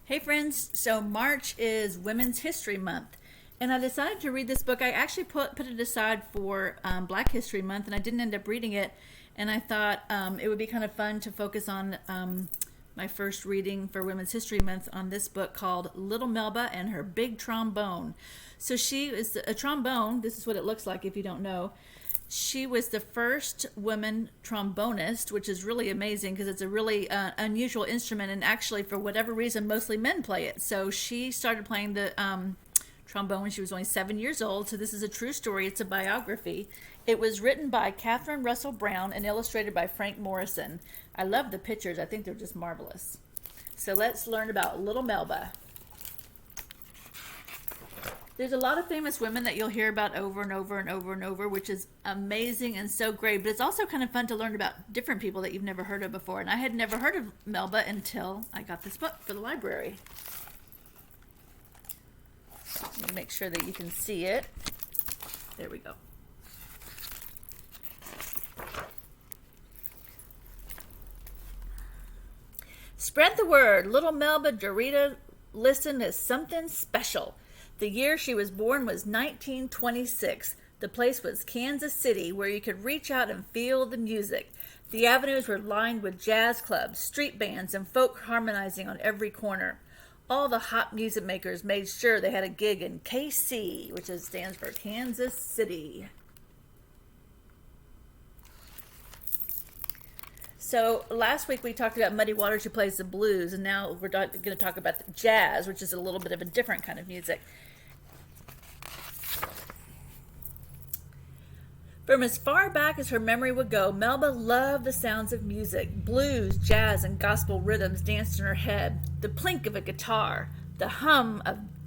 Hey friends, so March is Women's History Month, and I decided to read this book. I actually put it aside for Black History Month, and I didn't end up reading it, and I thought it would be kind of fun to focus on my first reading for Women's History Month on this book called Little Melba and Her Big Trombone. So she is a trombone. This is what it looks like if you don't know. She was the first woman trombonist, which is really amazing because it's a really unusual instrument, and actually, for whatever reason, mostly men play it. So she started playing the trombone when she was only 7 years old. So this is a true story. It's a biography. It was written by Katheryn Russell Brown and illustrated by Frank Morrison. I love the pictures. I think they're just marvelous. So let's learn about Little Melba. There's a lot of famous women that you'll hear about over and over and over and over, which is amazing and so great. But it's also kind of fun to learn about different people that you've never heard of before. And I had never heard of Melba until I got this book for the library. Let me make sure that you can see it. There we go. Spread the word. Little Melba Dorita listened to something special. The year she was born was 1926. The place was Kansas City, where you could reach out and feel the music. The avenues were lined with jazz clubs, street bands, and folk harmonizing on every corner. All the hot music makers made sure they had a gig in KC, which stands for Kansas City. So last week we talked about Muddy Waters, who plays the blues, and now we're going to talk about the jazz, which is a little bit of a different kind of music. From as far back as her memory would go, Melba loved the sounds of music. Blues, jazz, and gospel rhythms danced in her head. The plink of a guitar, the hum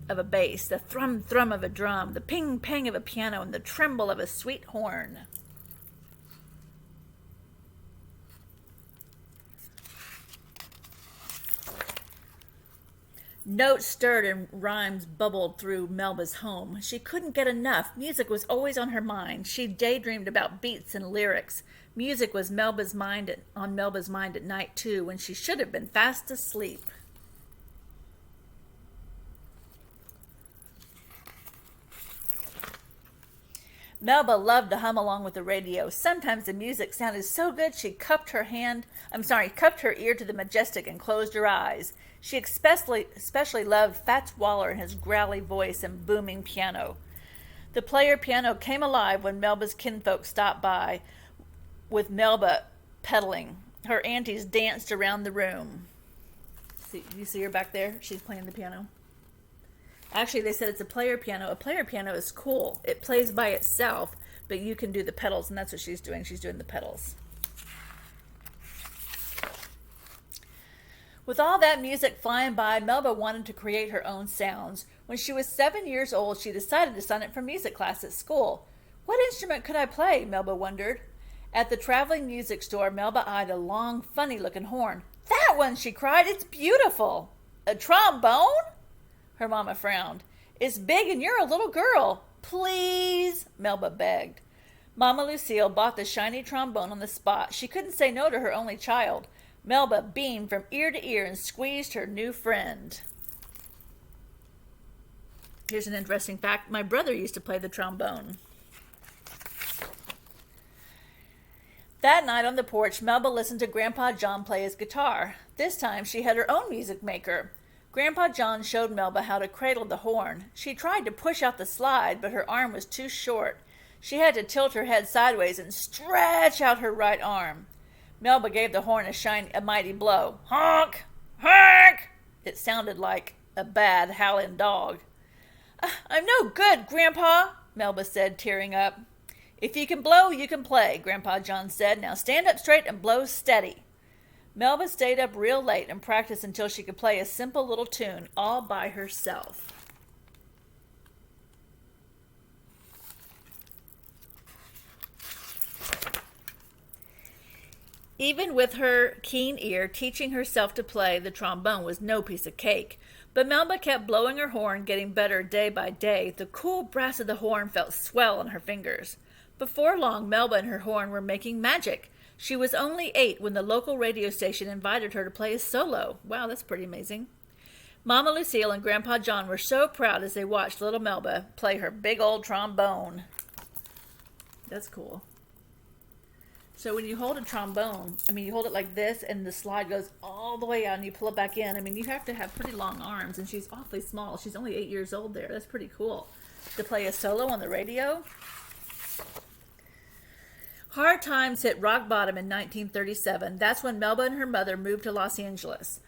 of a bass, the thrum of a drum, the ping-pang of a piano, and the tremble of a sweet horn. Notes stirred and rhymes bubbled through Melba's home. She couldn't get enough. Music was always on her mind. She daydreamed about beats and lyrics. Music was on Melba's mind at night, too, when she should have been fast asleep. Melba loved to hum along with the radio. Sometimes the music sounded so good she cupped her ear to the majestic and closed her eyes. She especially loved Fats Waller and his growly voice and booming piano. The player piano came alive when Melba's kinfolk stopped by, with Melba pedaling. Her aunties danced around the room. You see her back there? She's playing the piano. Actually, they said it's a player piano. A player piano is cool. It plays by itself, but you can do the pedals, and that's what she's doing. She's doing the pedals. With all that music flying by, Melba wanted to create her own sounds. When she was 7 years old, she decided to sign up for music class at school. What instrument could I play? Melba wondered. At the traveling music store, Melba eyed a long, funny-looking horn. That one, she cried. It's beautiful. A trombone? Her mama frowned. It's big and you're a little girl. Please, Melba begged. Mama Lucille bought the shiny trombone on the spot. She couldn't say no to her only child. Melba beamed from ear to ear and squeezed her new friend. Here's an interesting fact. My brother used to play the trombone. That night on the porch, Melba listened to Grandpa John play his guitar. This time she had her own music maker. Grandpa John showed Melba how to cradle the horn. She tried to push out the slide, but her arm was too short. She had to tilt her head sideways and stretch out her right arm. Melba gave the horn a mighty blow. Honk! Honk! It sounded like a bad howling dog. I'm no good, Grandpa, Melba said, tearing up. If you can blow, you can play, Grandpa John said. Now stand up straight and blow steady. Melba stayed up real late and practiced until she could play a simple little tune all by herself. Even with her keen ear, teaching herself to play the trombone was no piece of cake. But Melba kept blowing her horn, getting better day by day. The cool brass of the horn felt swell on her fingers. Before long, Melba and her horn were making magic. She was only 8 when the local radio station invited her to play a solo. Wow, that's pretty amazing. Mama Lucille and Grandpa John were so proud as they watched little Melba play her big old trombone. That's cool. So when you hold a trombone, you hold it like this and the slide goes all the way out and you pull it back in. You have to have pretty long arms, and she's awfully small. She's only 8 years old there. That's pretty cool. To play a solo on the radio. Hard times hit rock bottom in 1937. That's when Melba and her mother moved to Los Angeles.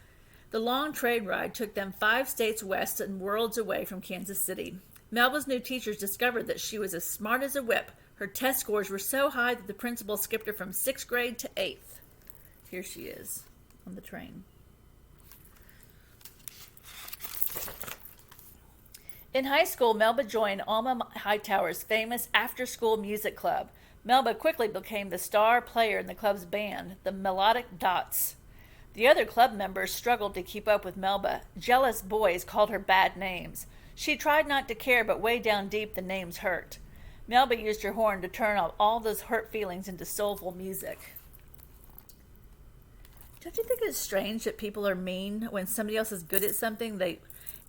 The long train ride took them 5 states west and worlds away from Kansas City. Melba's new teachers discovered that she was as smart as a whip. Her test scores were so high that the principal skipped her from 6th grade to 8th. Here she is on the train. In high school, Melba joined Alma Hightower's famous after-school music club. Melba quickly became the star player in the club's band, the Melodic Dots. The other club members struggled to keep up with Melba. Jealous boys called her bad names. She tried not to care, but way down deep the names hurt. Melba used her horn to turn all those hurt feelings into soulful music. Don't you think it's strange that people are mean when somebody else is good at something?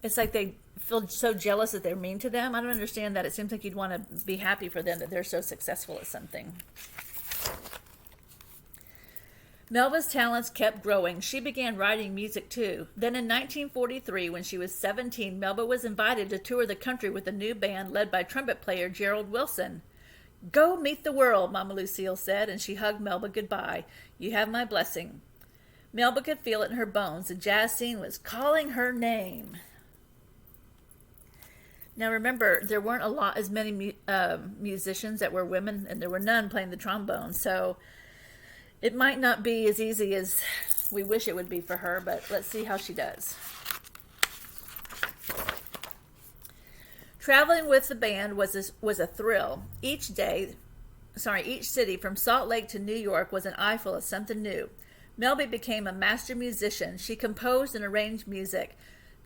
It's like they feel so jealous that they're mean to them. I don't understand that. It seems like you'd want to be happy for them that they're so successful at something. Melba's talents kept growing. She began writing music too. Then in 1943, when she was 17, Melba was invited to tour the country with a new band led by trumpet player Gerald Wilson. "Go meet the world," Mama Lucille said, and she hugged Melba goodbye. "You have my blessing." Melba could feel it in her bones. The jazz scene was calling her name. Now remember, there weren't as many musicians that were women, and there were none playing the trombone, so it might not be as easy as we wish it would be for her, but let's see how she does. Traveling with the band was a thrill. Each city from Salt Lake to New York was an eyeful of something new. Melba became a master musician. She composed and arranged music,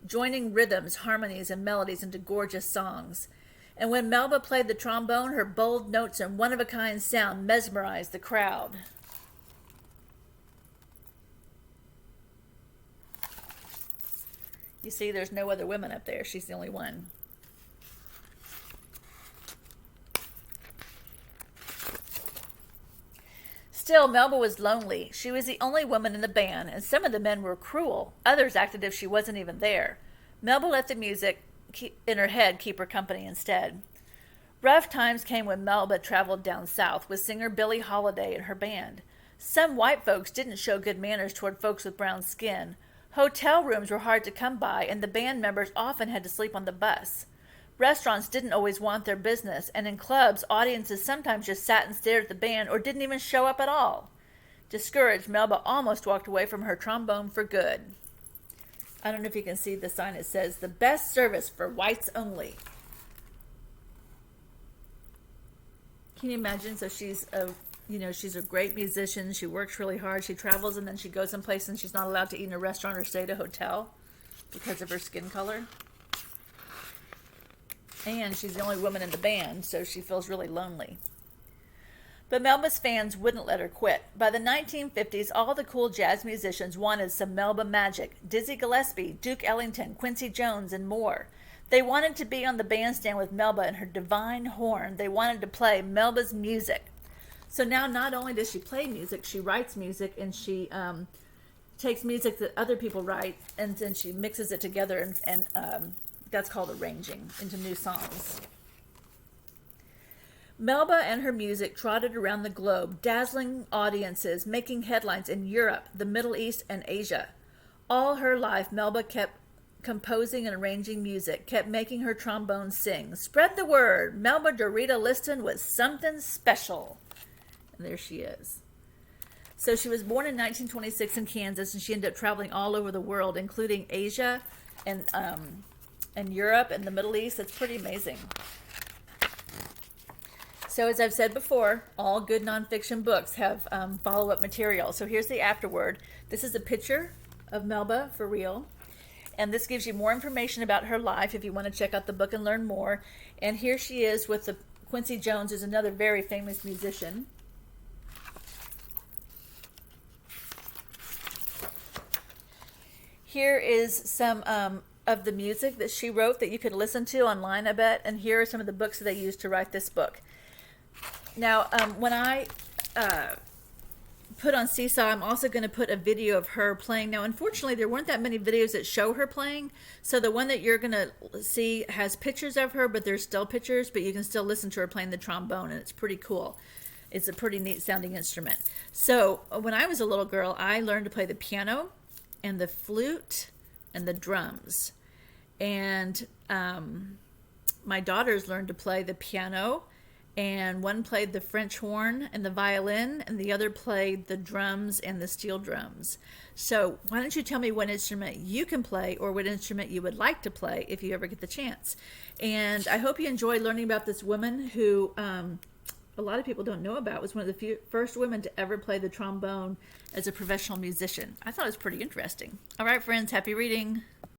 joining rhythms, harmonies, and melodies into gorgeous songs. And when Melba played the trombone, her bold notes and one-of-a-kind sound mesmerized the crowd. You see, there's no other women up there. She's the only one. Still, Melba was lonely. She was the only woman in the band, and some of the men were cruel. Others acted as if she wasn't even there. Melba let the music in her head keep her company instead. Rough times came when Melba traveled down south with singer Billie Holiday and her band. Some white folks didn't show good manners toward folks with brown skin. Hotel rooms were hard to come by, and the band members often had to sleep on the bus. Restaurants didn't always want their business, and in clubs, audiences sometimes just sat and stared at the band or didn't even show up at all. Discouraged, Melba almost walked away from her trombone for good. I don't know if you can see the sign. It says, "The best service for whites only." Can you imagine? So she's a great musician. She works really hard. She travels, and then she goes someplace and she's not allowed to eat in a restaurant or stay at a hotel because of her skin color. And she's the only woman in the band, so she feels really lonely. But Melba's fans wouldn't let her quit. By the 1950s, all the cool jazz musicians wanted some Melba magic. Dizzy Gillespie, Duke Ellington, Quincy Jones, and more. They wanted to be on the bandstand with Melba and her divine horn. They wanted to play Melba's music. So now not only does she play music, she writes music, and she takes music that other people write, and then she mixes it together, and that's called arranging into new songs. Melba and her music trotted around the globe, dazzling audiences, making headlines in Europe, the Middle East, and Asia. All her life, Melba kept composing and arranging music, kept making her trombone sing. Spread the word, Melba Dorita Liston was something special. And there she is. So she was born in 1926 in Kansas, and she ended up traveling all over the world, including Asia and Europe and the Middle East. It's pretty amazing. So as I've said before, all good nonfiction books have follow-up material. So here's the afterword. This is a picture of Melba for real. And this gives you more information about her life if you want to check out the book and learn more. And here she is with Quincy Jones, who's another very famous musician. here is some of the music that she wrote that you could listen to online, I bet. And here are some of the books that they used to write this book. Now, when I put on Seesaw, I'm also going to put a video of her playing. Now, unfortunately, there weren't that many videos that show her playing. So the one that you're going to see has pictures of her, but there's still pictures, but you can still listen to her playing the trombone, and it's pretty cool. It's a pretty neat sounding instrument. So when I was a little girl, I learned to play the piano and the flute and the drums. And my daughters learned to play the piano, and one played the French horn and the violin, and the other played the drums and the steel drums. So why don't you tell me what instrument you can play, or what instrument you would like to play if you ever get the chance. And I hope you enjoyed learning about this woman who a lot of people don't know about. Was one of the first women to ever play the trombone as a professional musician. I thought it was pretty interesting. All right, friends, happy reading.